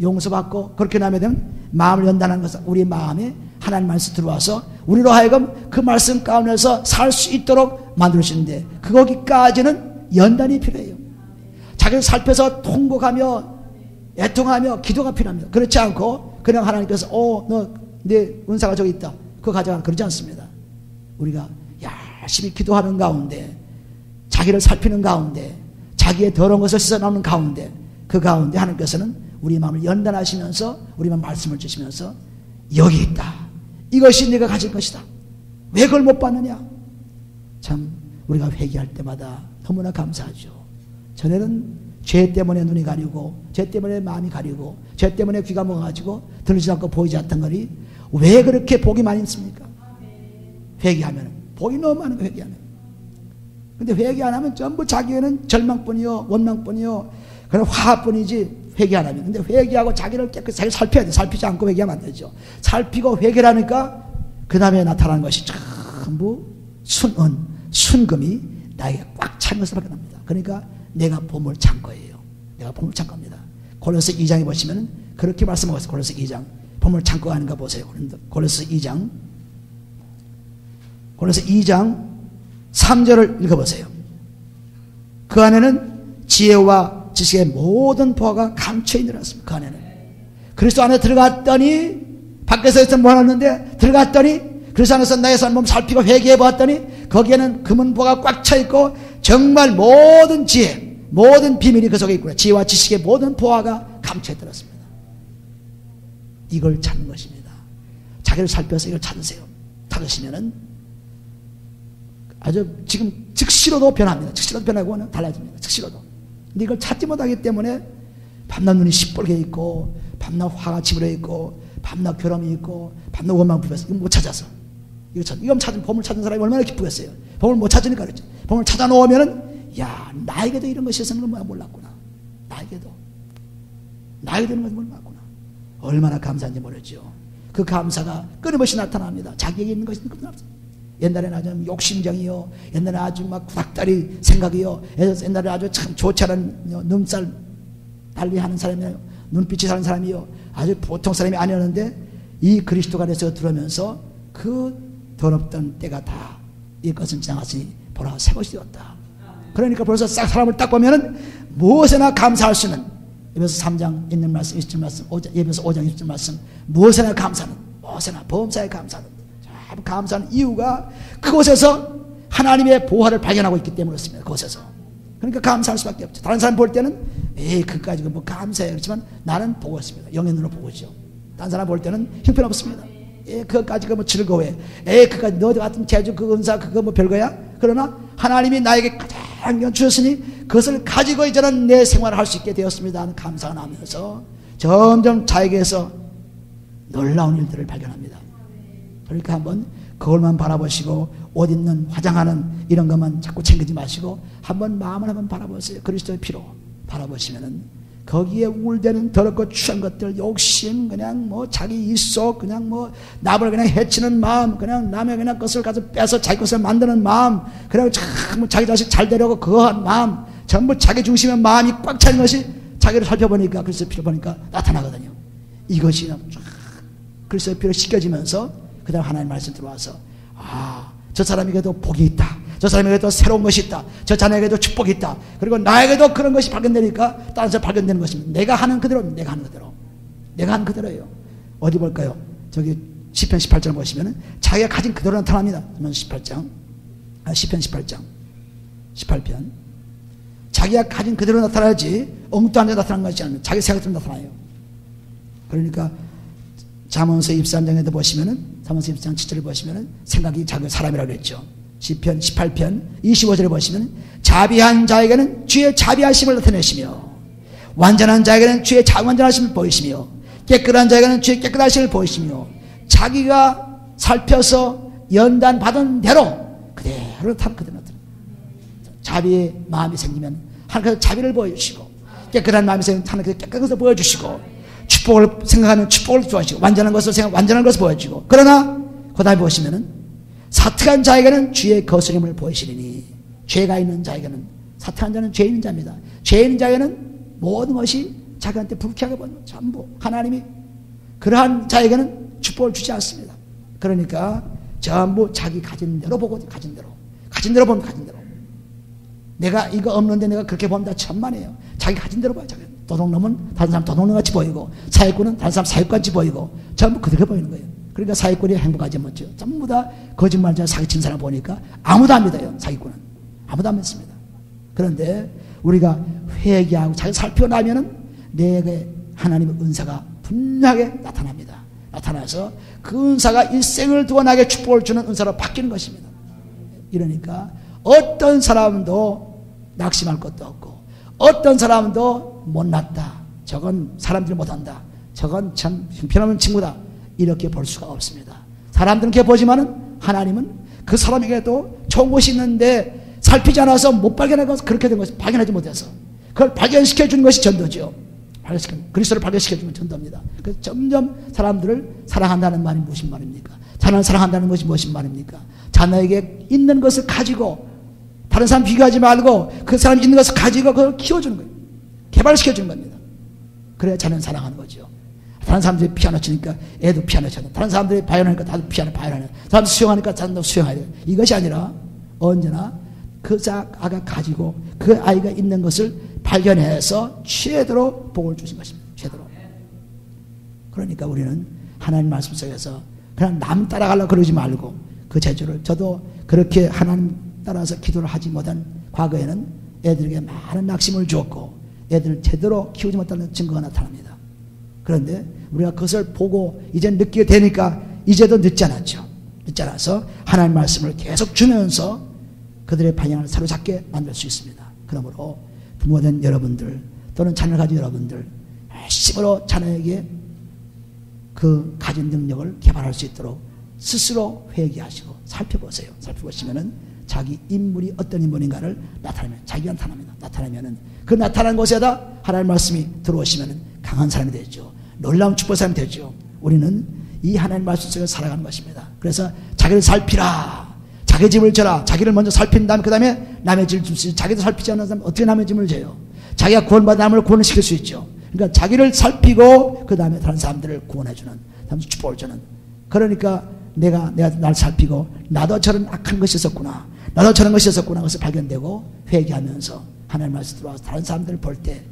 용서받고 그렇게 나면 마음을 연단하는 것은 우리 마음에 하나님 말씀 들어와서 우리로 하여금 그 말씀 가운데서 살 수 있도록 만들어주시는데 거기까지는 연단이 필요해요. 자기를 살펴서 통곡하며 애통하며 기도가 필요합니다. 그렇지 않고 그냥 하나님께서 너 내 은사가 저기 있다 그거 가져가 그러지 않습니다. 우리가 열심히 기도하는 가운데 자기를 살피는 가운데 자기의 더러운 것을 씻어나오는 가운데 그 가운데 하나님께서는 우리 마음을 연단하시면서 우리만 말씀을 주시면서 여기 있다. 이것이 네가 가진 것이다. 왜 그걸 못 봤느냐? 참 우리가 회개할 때마다 너무나 감사하죠. 전에는 죄 때문에 눈이 가리고 죄 때문에 마음이 가리고 죄 때문에 귀가 먹어가지고 들리지 않고 보이지 않던 거니 왜 그렇게 복이 많이 있습니까? 회개하면 복이 너무 많은 거예요. 회개하면. 근데 회개 안 하면 전부 자기에는 절망뿐이요 원망뿐이요 그런 화뿐이지 회개 안 하면. 근데 회개하고 자기를 깨끗이 자기를 살펴야 돼. 살피지 않고 회개하면 안 되죠. 살피고 회개를 하니까 그 다음에 나타나는 것이 전부 순은 순금이 나에게 꽉 찬 것을 발견합니다. 그러니까 내가 보물 창고예요. 내가 보물 창고입니다. 골로새 2장에 보시면 그렇게 말씀하고 있어요. 골로새 2장 보물 창고가 아닌가 보세요. 골로새 2장 3절을 읽어보세요. 그 안에는 지혜와 지식의 모든 보화가 감춰있느라 했습니다. 그 안에는 그리스도 안에 들어갔더니 밖에서 있던 모았는데 들어갔더니 그리스도 안에서 나의 삶을 살피고 회개해 보았더니 거기에는 금은 보화가 꽉 차있고 정말 모든 지혜 모든 비밀이 그 속에 있구나. 지혜와 지식의 모든 보화가 감춰있더랬습니다. 이걸 찾는 것입니다. 자기를 살펴서 이걸 찾으세요. 찾으시면은 아주 지금 즉시로도 변합니다. 즉시로도 변하고 달라집니다. 즉시로도. 근데 이걸 찾지 못하기 때문에 밤낮 눈이 시뻘게 있고 밤낮 화가 지불어 있고 밤낮 괴로움이 있고 밤낮 원망 부여서 이거 못 찾아서 이거 찾은 보물 찾은 사람이 얼마나 기쁘겠어요. 보물 못 찾으니까 그렇죠. 보물 찾아 놓으면은 야 나에게도 이런 것이 있었는 걸 몰랐구나. 나에게도 이런 것을 몰랐구나. 얼마나 감사한지 모르죠. 그 감사가 끊임없이 나타납니다. 자기에게 있는 것이 끊임없이. 옛날에는 아주 욕심쟁이요. 옛날에 아주 막 구닥다리 생각이요. 옛날에 아주 참 좋지 않은 눈살 달리하는 사람이요. 눈빛이 사는 사람이요. 아주 보통 사람이 아니었는데 이 그리스도 안에서 들어오면서 그 더럽던 때가 다 이것은 지나갔으니 보라 새 것이 되었다. 그러니까 벌써 싹 사람을 딱 보면은 무엇에나 감사할 수 있는 에베소 3장 있는 말씀, 27 말씀, 에베소 5장 27 말씀 무엇에나 감사는 무엇에나 범사에 감사는 감사하는 이유가 그곳에서 하나님의 보화를 발견하고 있기 때문에 그렇습니다. 그곳에서. 그러니까 감사할 수밖에 없죠. 다른 사람 볼 때는 그까지 뭐 감사해요. 그렇지만 나는 보고 있습니다. 영의 눈으로 보고 있죠. 다른 사람 볼 때는 형편없습니다. 그까지 뭐 즐거워해. 그까지 너 같은 재주 그 은사 그거 뭐 별거야? 그러나 하나님이 나에게 가장 주셨으니 그것을 가지고 이제는 내 생활을 할 수 있게 되었습니다 하는 감사가 나면서 점점 자에게서 놀라운 일들을 발견합니다. 그러니까 한번 거울만 바라보시고 옷 입는 화장하는 이런 것만 자꾸 챙기지 마시고 한번 마음을 한번 바라보세요. 그리스도의 피로 바라보시면은 거기에 우울되는 더럽고 추한 것들, 욕심, 그냥 뭐 자기 입속, 그냥 뭐 남을 그냥 해치는 마음, 그냥 남의 그냥 것을 가서 빼서 자기 것을 만드는 마음, 그리고 참 자기 자식 잘 되려고 그거한 마음, 전부 자기 중심의 마음이 꽉 차는 것이 자기를 살펴보니까 그리스도의 피로 보니까 나타나거든요. 이것이 쫙 그리스도의 피로 씻겨지면서 그 다음 하나님의 말씀 들어와서 저 사람에게도 복이 있다. 저 사람에게도 새로운 것이 있다. 저 자녀에게도 축복이 있다. 그리고 나에게도 그런 것이 발견되니까 다른 사람 발견되는 것입니다. 내가 하는 그대로, 내가 하는 그대로. 내가 하는 그대로예요. 어디 볼까요? 저기 시편 18장 보시면은 자기가 가진 그대로 나타납니다. 18장. 시편 18장. 18편. 자기가 가진 그대로 나타나야지 엉뚱한 데 나타난 것이 아니면 자기 생각대로 나타나요. 그러니까 잠언서 23장에도 보시면은 잠언서 23장 7절에 보시면은 생각이 자기 사람이라고 했죠. 시편 18편 25절에 보시면 자비한 자에게는 주의 자비하심을 나타내시며 완전한 자에게는 주의 완전하심을 보이시며 깨끗한 자에게는 주의 깨끗하심을 보이시며 자기가 살펴서 연단받은 대로 그대로 나타납니다. 자비의 마음이 생기면 하나님께서 자비를 보여주시고 깨끗한 마음이 생기면 하나님께서 깨끗한 것을 보여주시고 축복을 생각하면 축복을 주시고 완전한 것을 생각하면 완전한 것을 보여주시고 그러나 그 다음에 보시면은 사특한 자에게는 주의 거스름을 보이시리니 죄가 있는 자에게는 사특한 자는 죄 있는 자입니다. 죄 있는 자에게는 모든 것이 자기한테 불쾌하게 보는 전부 하나님이 그러한 자에게는 축복을 주지 않습니다. 그러니까 전부 자기 가진 대로 보고 가진 대로 보면 가진 대로 내가 이거 없는데 내가 그렇게 보면 다 천만이에요. 자기 가진 대로 봐요. 자기 도둑놈은 다른 사람 도둑놈같이 보이고 사기꾼은 다른 사람 사기꾼같이 보이고 전부 그렇게 보이는 거예요. 그러니까 사기꾼이 행복하지 못해요. 전부 다 거짓말자 사기친 사람 보니까 아무도 안 믿어요. 사기꾼은 아무도 안 믿습니다. 그런데 우리가 회개하고 자기 살피고 나면은 내게 하나님의 은사가 분명하게 나타납니다. 나타나서 그 은사가 일생을 두고 나에게 축복을 주는 은사로 바뀌는 것입니다. 이러니까 어떤 사람도 낙심할 것도 없고 어떤 사람도 못났다. 저건 사람들이 못한다. 저건 참 형편없는 친구다. 이렇게 볼 수가 없습니다. 사람들은 이렇게 보지만은 하나님은 그 사람에게도 좋은 것이 있는데 살피지 않아서 못 발견하고 그렇게 된 것을 발견하지 못해서 그걸 발견시켜 주는 것이 전도죠. 그리스도를 발견시켜 주는 전도입니다. 그래서 점점 사람들을 사랑한다는 말이 무슨 말입니까? 자녀를 사랑한다는 것이 무슨 말입니까? 자녀에게 있는 것을 가지고 다른 사람 비교하지 말고 그 사람이 있는 것을 가지고 그걸 키워주는 거예요. 개발시켜 주는 겁니다. 그래야 자녀는 사랑하는 거죠. 다른 사람들이 피아노 치니까 애도 피아노 쳐야 다른 사람들이 바이올린 하니까 나도 피아노 하냐. 사람들이 수영하니까 나도 수영해야 돼. 이것이 아니라 언제나 그 아가 가지고 그 아이가 있는 것을 발견해서 최대로 복을 주신 것입니다. 최대로. 그러니까 우리는 하나님 말씀 속에서 그냥 남 따라가려고 그러지 말고 그 재주를 저도 그렇게 하나님 따라서 기도를 하지 못한 과거에는 애들에게 많은 낙심을 주었고 애들을 제대로 키우지 못하는 증거가 나타납니다. 그런데 우리가 그것을 보고 이제 느끼게 되니까 이제도 늦지 않았죠. 늦지 않아서 하나님 말씀을 계속 주면서 그들의 방향을 사로잡게 만들 수 있습니다. 그러므로 부모된 여러분들 또는 자녀를 가진 여러분들 열심으로 자녀에게 그 가진 능력을 개발할 수 있도록 스스로 회개하시고 살펴보세요. 살펴보시면은 자기 인물이 어떤 인물인가를 나타내면 자기가 나타납니다. 나타나면은 그 나타난 곳에다 하나님 말씀이 들어오시면은 강한 사람이 되죠. 놀라운 축복의 사람이 되죠. 우리는 이 하나님 말씀 속에 살아가는 것입니다. 그래서 자기를 살피라. 자기 짐을 져라. 자기를 먼저 살핀 다음에 그 다음에 남의 짐을 질 자기도 살피지 않는 사람은 어떻게 남의 짐을 져요? 자기가 구원받은 남을 구원을 시킬 수 있죠. 그러니까 자기를 살피고 그 다음에 다른 사람들을 구원해주는, 다른 축복을 주는. 그러니까 내가 날 살피고 나도 저런 악한 것이 있었구나. 나도 저런 것이 있었구나. 그것을 발견되고 회개하면서 하나님 말씀 들어와서 다른 사람들을 볼 때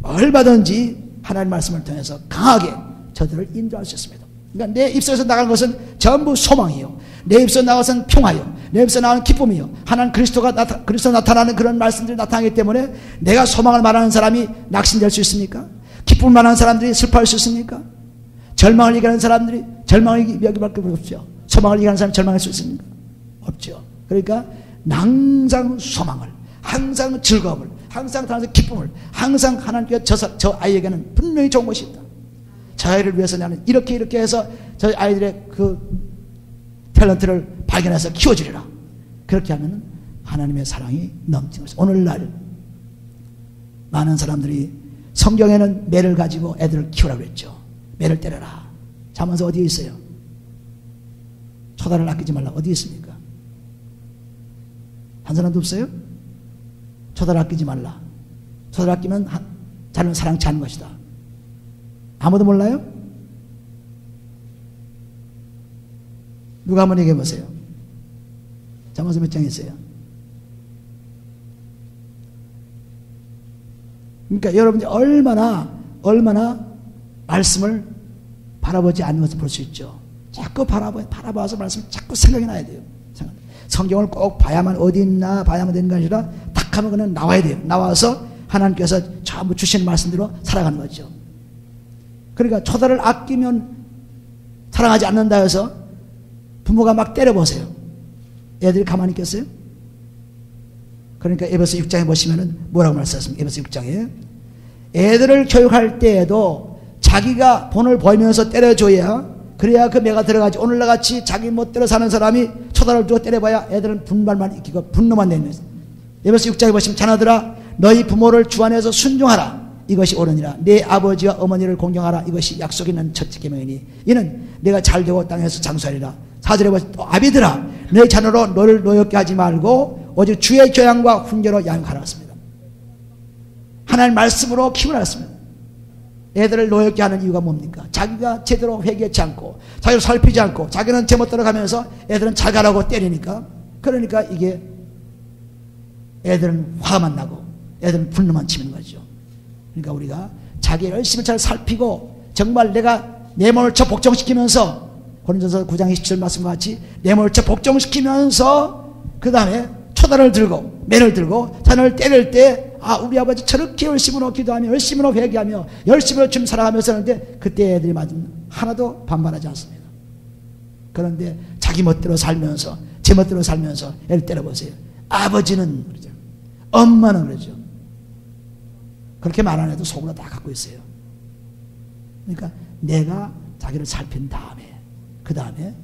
얼마든지 하나님 말씀을 통해서 강하게 저들을 인도할 수 있습니다. 그러니까 내 입속에서 나가는 것은 전부 소망이요. 내 입속에서 나가서는 평화요. 내 입속에서 나가는 기쁨이요. 하나님 그리스도 나타나는 그런 말씀들이 나타나기 때문에 내가 소망을 말하는 사람이 낙심될 수 있습니까? 기쁨을 말하는 사람들이 슬퍼할 수 있습니까? 절망을 얘기하는 사람들이 절망을 얘기밖에 없죠. 소망을 얘기하는 사람이 절망할 수 있습니까? 없죠. 그러니까 항상 소망을, 항상 즐거움을, 항상 기쁨을, 항상 하나님께 저 아이에게는 분명히 좋은 것이 있다. 저희를 위해서 나는 이렇게 해서 저희 아이들의 그 탤런트를 발견해서 키워주리라. 그렇게 하면 하나님의 사랑이 넘치는 것입니다. 오늘날 많은 사람들이 성경에는 매를 가지고 애들을 키우라고 그랬죠. 매를 때려라. 자면서 어디에 있어요? 초다를 아끼지 말라. 어디에 있습니까? 한 사람도 없어요? 초다를 아끼지 말라. 초다를 아끼면 자녀는 사랑치 않는 것이다. 아무도 몰라요? 누가 한번 얘기해 보세요. 잠언서 몇 장에 있어요? 그러니까 여러분이 얼마나 말씀을 바라보지 않는 것을 볼 수 있죠. 자꾸 바라봐서 말씀을 자꾸 생각이 나야 돼요. 성경을 꼭 봐야만 어디 있나 봐야만 되는 게 아니라 딱 하면 그냥 나와야 돼요. 나와서 하나님께서 전부 주시는 말씀대로 살아가는 거죠. 그러니까 초다를 아끼면 사랑하지 않는다 해서 부모가 막 때려보세요. 애들이 가만히 있겠어요? 그러니까 에베소 6장에 보시면은 뭐라고 말씀하셨습니까? 에베소 6장에 애들을 교육할 때에도 자기가 본을 보이면서 때려줘야 그래야 그 매가 들어가지. 오늘날 같이 자기 멋대로 사는 사람이 초다를 두고 때려봐야 애들은 분발만 익히고 분노만 내는 거예요. 에베소 6장에 보시면 자녀들아 너희 부모를 주 안에서 순종하라. 이것이 옳으니라. 내 아버지와 어머니를 공경하라. 이것이 약속 있는 첫째 계명이니 이는 내가 잘되고 땅에서 장수하리라. 4절에 보시면 또 아비들아 너희 자녀로 너를 노엽게 하지 말고 오직 주의 교양과 훈계로 양육하라 했습니다. 하나님 말씀으로 키우라 했습니다. 애들을 노엽게 하는 이유가 뭡니까? 자기가 제대로 회개치 않고 자기를 살피지 않고 자기는 제멋대로 가면서 애들은 잘 가라고 때리니까 그러니까 이게 애들은 화만 나고 애들은 분노만 치는 거죠. 그러니까 우리가 자기 열심히 잘 살피고 정말 내가 내 몸을 쳐 복종시키면서 고린도서 9장 27절 말씀과 같이 내 몸을 쳐 복종시키면서 그 다음에 초다를 들고 매를 들고 자녀를 때릴 때 우리 아버지 저렇게 열심으로 기도하며 열심으로 회개하며 열심으로 주님 사랑하면서 하는데 그때 애들이 맞으면 하나도 반발하지 않습니다. 그런데 자기 멋대로 살면서 제 멋대로 살면서 애를 때려보세요. 아버지는 그러죠. 엄마는 그러죠. 그렇게 말 안 해도 속으로 다 갖고 있어요. 그러니까 내가 자기를 살핀 다음에 그 다음에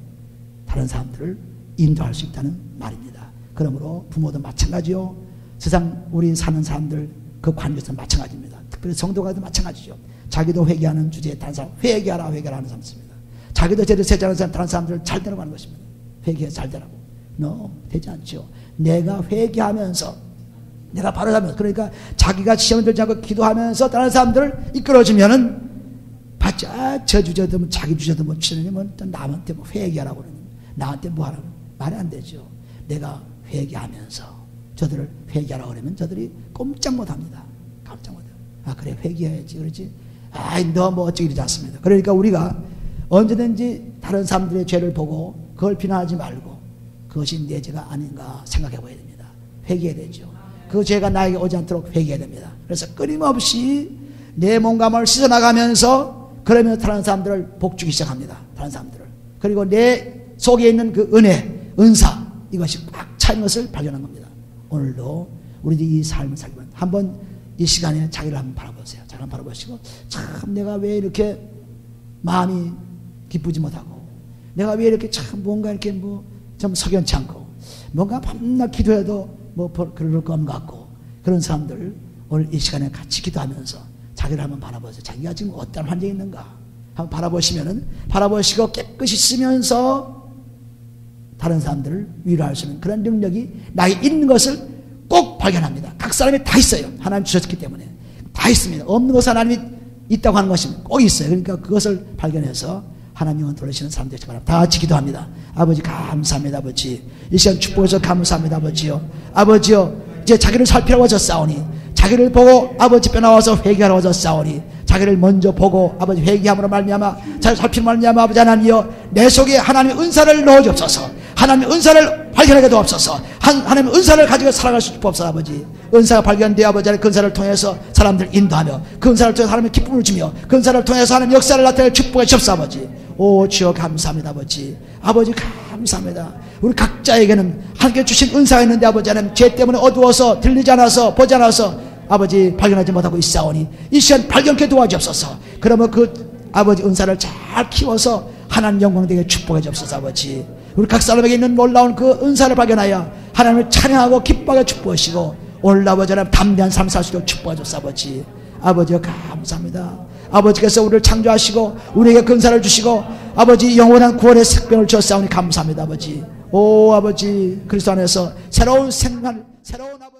다른 사람들을 인도할 수 있다는 말입니다. 그러므로 부모도 마찬가지요. 세상 우리 사는 사람들 그 관계에서 마찬가지입니다. 특별히 성도가도 마찬가지죠. 자기도 회개하는 주제에 다른 사람 회개하라 하는 사람 있습니다. 자기도 제대로 세자는 사람 다른 사람들을 잘 되라고 하는 것입니다. 회개해 잘 되라고. 되지 않죠. 내가 회개하면서 내가 바로가면서 그러니까 자기가 시험 들지 않고 기도하면서 다른 사람들을 이끌어주면은 바짝 저 주제도 뭐 자기 주제도 뭐 치느냐면 또 남한테 뭐 회개하라고 그러는 나한테 뭐 하라고 말이 안 되죠. 내가 회개하면서 저들을 회개하라고 그러면 저들이 꼼짝 못합니다. 깜짝 못해요. 그래 회개해야지 그러지. 너 뭐 어쩌고 이러지 않습니다. 그러니까 우리가 언제든지 다른 사람들의 죄를 보고 그걸 비난하지 말고 그것이 내 죄가 아닌가 생각해 봐야 됩니다. 회개해야 되죠. 그 죄가 나에게 오지 않도록 회개해야 됩니다. 그래서 끊임없이 내 몸감을 씻어나가면서 그러면 다른 사람들을 복주기 시작합니다. 다른 사람들을. 그리고 내 속에 있는 그 은혜, 은사 이것이 꽉 차인 것을 발견한 겁니다. 오늘도 우리들이 이 삶을 살고 한번 이 시간에 자기를 한번 바라보세요. 자기를 한번 바라보시고 참 내가 왜 이렇게 마음이 기쁘지 못하고 내가 왜 이렇게 참 뭔가 이렇게 뭐 좀 석연치 않고 뭔가 밤낮 기도해도 뭐 그럴 것 같고 그런 사람들 오늘 이 시간에 같이 기도하면서 자기를 한번 바라보세요. 자기가 지금 어떤 환경이 있는가 한번 바라보시고 깨끗이 쓰면서 다른 사람들을 위로할 수 있는 그런 능력이 나에 있는 것을 꼭 발견합니다. 각 사람이 다 있어요. 하나님 주셨기 때문에 다 있습니다. 없는 것은 하나님이 있다고 하는 것이 꼭 있어요. 그러니까 그것을 발견해서 하나님 영혼 돌리시는 사람들 되시기 바랍니다. 다 같이 기도합니다. 아버지 감사합니다. 아버지 이 시간 축복해서 감사합니다. 아버지요 이제 자기를 살피라고 하셨사오니 자기를 보고 아버지 빼나와서 회개하라고 하셨사오니 자기를 먼저 보고 아버지 회개함으로 말미암아 자기를 살피는 말미암아 아버지 하나님이여 내 속에 하나님의 은사를 넣어주옵소서. 하나님의 은사를 발견하게 도옵소서. 하나님의 은사를 가지고 살아갈 수 있옵소서. 아버지 은사가 발견되어 아버지 그 은사를 통해서 사람들을 인도하며 그 은사를 통해서 하나님의 기쁨을 주며 그 은사를 통해서 하나님의 역사를 나타내 축복해 주옵소서. 아버지 오 주여 감사합니다. 아버지 감사합니다. 우리 각자에게는 하나님께 주신 은사가 있는데 아버지 하나님 죄 때문에 어두워서 들리지 않아서 보지 않아서 아버지 발견하지 못하고 있사오니 이 시간 발견케 도와주옵소서. 그러면 그 아버지 은사를 잘 키워서 하나님 영광되게 축복해 주옵소서. 아버지 우리 각 사람에게 있는 놀라운 그 은사를 발견하여 하나님을 찬양하고 기뻐하게 축복하시고 오늘 아버지 하나님 담대한 삶 살 수 있도록 축복해 주옵소서. 아버지 아버지가 감사합니다. 아버지께서 우리를 창조하시고 우리에게 근사를 주시고 아버지 영원한 구원의 색병을 주었사오니 감사합니다. 아버지 오 아버지 그리스도 안에서 새로운 생활 새로운 아버지